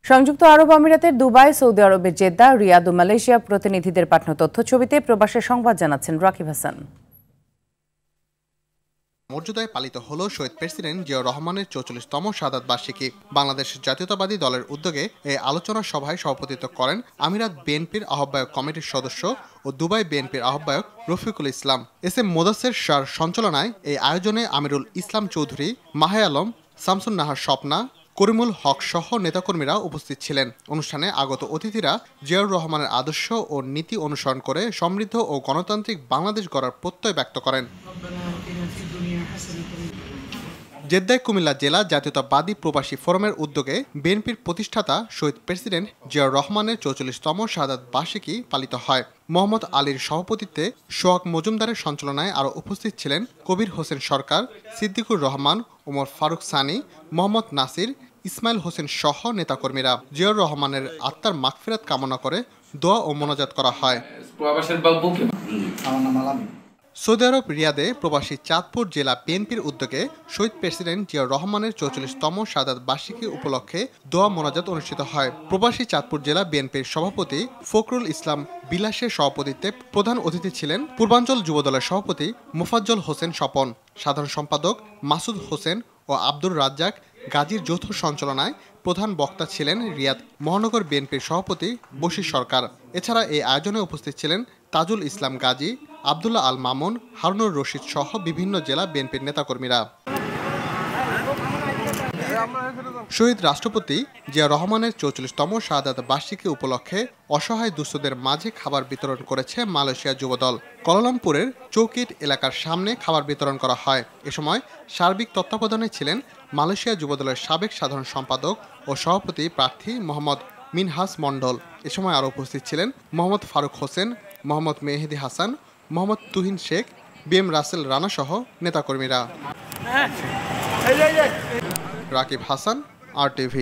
সংযুক্ত আরব আমিরাতের Dubai, Saudi আরবের জেদ্দা, রিয়াদ ও মালয়েশিয়া প্রতিনিধিদের পাঠানো তথ্যছবিতে প্রবাসের সংবাদ জানাচ্ছেন রাকিব হাসান। মর্যাদায় পালিত হল শহীদ প্রেসিডেন্ট জিয়াউর রহমানের ৪৪তম শাহাদাত বার্ষিকী। বাংলাদেশ জাতীয়তাবাদী দলের উদ্যোগে এই আলোচনা সভায় সভাপতিত্ব করেন আমিরাত বিএনপির আহ্বায়ক কমিটির সদস্য ও দুবাই বিএনপির আহ্বায়ক রফিকুল ইসলাম। এস এম মোদাসের শাহর সঞ্চালনায় এই আয়োজনে আমিরুল ইসলাম চৌধুরী, মাহে আলম, শামসুন নাহার স্বপ্না, করিমুল হক সহ নেতাকর্মীরা উপস্থিত ছিলেন। অনুষ্ঠানে আগত অতিথিরা জিয়াউর রহমানের আদর্শ ও নীতি অনুসরণ করে সমৃদ্ধ ও গণতান্ত্রিক বাংলাদেশ গড়ার প্রত্যয় ব্যক্ত করেন। জেদ্দায় কুমিল্লা জেলা জাতীয়তাবাদী প্রবাসী ফোরামের উদ্যোগে বিএনপির প্রতিষ্ঠাতা শহীদ প্রেসিডেন্ট জিয়াউর রহমানের ৪৪তম শাহাদাত বার্ষিকী পালিত হয়। মোহাম্মদ আলীর সভাপতিত্বে সোহাগ মজুমদারের সঞ্চালনায় আরও উপস্থিত ছিলেন কবির হোসেন সরকার, সিদ্দিকুর রহমান, ওমর ফারুক সানি, মোহাম্মদ নাসির, ইসমাইল হোসেন সহ নেতাকর্মীরা। জিয়াউর রহমানের আত্মার মাগফিরাত কামনা করে দোয়া ও মোনাজাত করা হয়। সৌদি আরব রিয়াদে প্রবাসী চাঁদপুর জেলা বিএনপির উদ্যোগে শহীদ প্রেসিডেন্ট জিয়াউর রহমানের ৪৪তম শাহাদাত বার্ষিকী উপলক্ষে দোয়া মোনাজাত অনুষ্ঠিত হয়। প্রবাসী চাঁদপুর জেলা বিএনপির সভাপতি ফখরুল ইসলাম বিলাসের সভাপতিত্বে প্রধান অতিথি ছিলেন পূর্বাঞ্চল যুবদলের সভাপতি মোফাজ্জল হোসেন স্বপন, সাধারণ সম্পাদক মাসুদ হোসেন ও আব্দুর রাজ্জাক গাজীর যৌথ সঞ্চালনায় প্রধান বক্তা ছিলেন রিয়াদ মহানগর বিএনপির সভাপতি বশির সরকার। এছাড়া এই আয়োজনে উপস্থিত ছিলেন তাজুল ইসলাম গাজী, আবদুল্লাহ আল মামুন, হারুনুর রশিদ সহ বিভিন্ন জেলা বিএনপির নেতাকর্মীরা। শহীদ রাষ্ট্রপতি জিয়া রহমানের ৪৪তম শাহাদাত বার্ষিকী উপলক্ষে অসহায় দুস্থদের মাঝে খাবার বিতরণ করেছে মালয়েশিয়া যুবদল। কুয়ালালামপুরের চৌকিট এলাকার সামনে খাবার বিতরণ করা হয়। এ সময় সার্বিক তত্ত্বাবধানে ছিলেন মালয়েশিয়া যুবদলের সাবেক সাধারণ সম্পাদক ও সভাপতি প্রার্থী মোহাম্মদ মিনহাস মণ্ডল। এ সময় আরও উপস্থিত ছিলেন মোহাম্মদ ফারুক হোসেন, মোহাম্মদ মেহেদি হাসান, মোহাম্মদ তুহিন শেখ, বিএম রাসেল রানা সহ নেতাকর্মীরা। রাকিব হাসান, RTV।